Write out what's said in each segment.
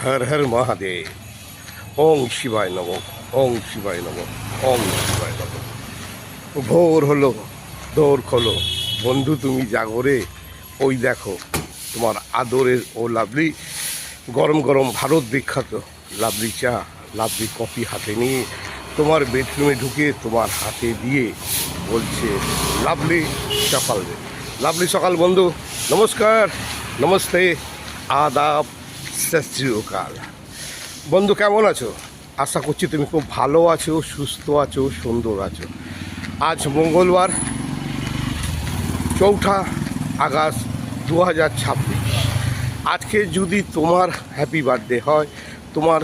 হর হর মহাদেব। ওং শিবায় নম, ওং শিবায় নম, ওং শিবায় নম। ভোর হলো, দৌড় খোলো বন্ধু, তুমি জাগরে। ওই দেখো তোমার আদরের ও লাভলি গরম গরম ভারত বিখ্যাত লাভলি চা, লাভলি কফি হাতে নিয়ে তোমার বেডরুমে ঢুকে তোমার হাতে দিয়ে বলছে লাভলি সকাল। লাভলি সকাল বন্ধু, নমস্কার, নমস্তে, আদাব, সত শ্রী অকাল। বন্ধু কেমন আছো? আশা করছি তুমি খুব ভালো আছো, সুস্থ আছো, সুন্দর আছো। আজ মঙ্গলবার, 4 আগস্ট 2026। আজকে যদি তোমার হ্যাপি বার্থডে হয়, তোমার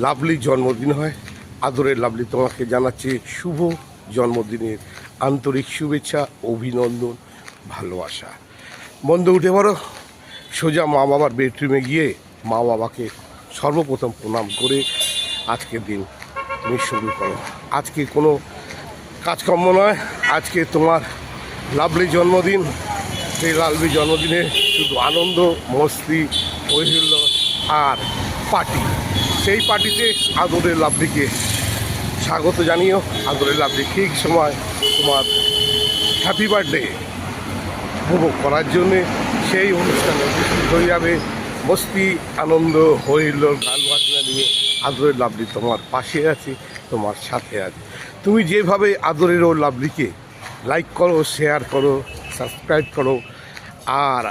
লাভলি জন্মদিন হয়, আদরের লাভলি তোমাকে জানাচ্ছে শুভ জন্মদিনের আন্তরিক শুভেচ্ছা, অভিনন্দন, ভালোবাসা। বন্ধু উঠে পড়ো, সোজা মা বাবার বেডরুমে গিয়ে মা বাবাকে সর্বপ্রথম প্রণাম করে আজকের দিন তুমি শুরু করো। আজকে কোনো কাজকর্ম নয়, আজকে তোমার লাভলি জন্মদিন। সেই লাভলি জন্মদিনে শুধু আনন্দ, মস্তি, হৈহুল্ল আর পার্টি। সেই পার্টিতে আদরের লাভলিকে স্বাগত জানিও। আদরের লাভলি ঠিক সময় তোমার হ্যাপি বার্থডে উপভোগ করার জন্যে সেই অনুষ্ঠানে উপস্থিত হয়ে যাবে। মস্তি, আনন্দ, হৈহুল্লোড়, গান বাজনা নিয়ে আদরের লাভলি তোমার পাশে আছে, তোমার সাথে আছে। তুমি যেভাবে আদরের ও লাভলিকে লাইক করো, শেয়ার করো, সাবস্ক্রাইব করো, আর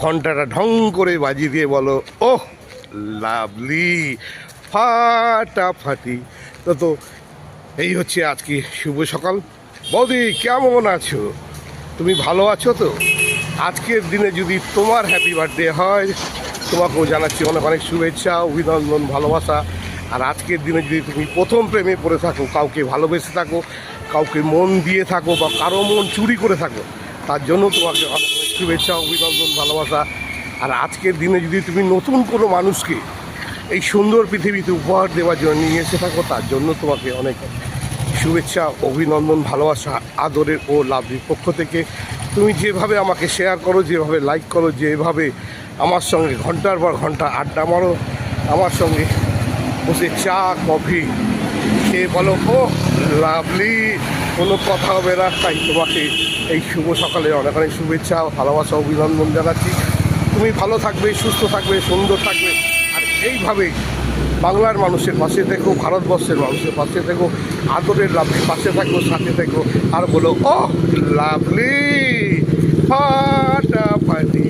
ঘন্টাটা ঢং করে বাজিয়ে দিয়ে বলো ওহ লাভলি ফাটাফাটি। তো এই হচ্ছে আজকে শুভ সকাল। বৌদি কেমন আছো? তুমি ভালো আছো তো? আজকের দিনে যদি তোমার হ্যাপি বার্থডে হয়, তোমাকেও জানাচ্ছি অনেক অনেক শুভেচ্ছা, অভিনন্দন, ভালোবাসা। আর আজকের দিনে যদি তুমি প্রথম প্রেমে পড়ে থাকো, কাউকে ভালোবেসে থাকো, কাউকে মন দিয়ে থাকো, বা কারো মন চুরি করে থাকো, তার জন্য তোমাকে অনেক অনেক শুভেচ্ছা, অভিনন্দন, ভালোবাসা। আর আজকের দিনে যদি তুমি নতুন কোনো মানুষকে এই সুন্দর পৃথিবীতে উপহার দেওয়ার জন্য নিয়ে এসে থাকো, তার জন্য তোমাকে অনেক শুভেচ্ছা, অভিনন্দন, ভালোবাসা আদরের ও লাভলির পক্ষ থেকে। তুমি যেভাবে আমাকে শেয়ার করো, যেভাবে লাইক করো, যেভাবে আমার সঙ্গে ঘন্টার পর ঘন্টা আড্ডা মারো, আমার সঙ্গে বসে চা কফি খেয়ে বলো ও লাভলি, কোনো কথা হবে না। তাই তোমাকে এই শুভ সকালে অনেক অনেক শুভেচ্ছা, ভালোবাসা, অভিনন্দন জানাচ্ছি। তুমি ভালো থাকবে, সুস্থ থাকবে, সুন্দর থাকবে, আর এইভাবে বাংলার মানুষের পাশে থেকো, ভারতবর্ষের মানুষের পাশে থেকো, আদরের লাভলির পাশে থাকো, সাথে থেকো, আর বলো ও লাভলি ফাটাফাটি।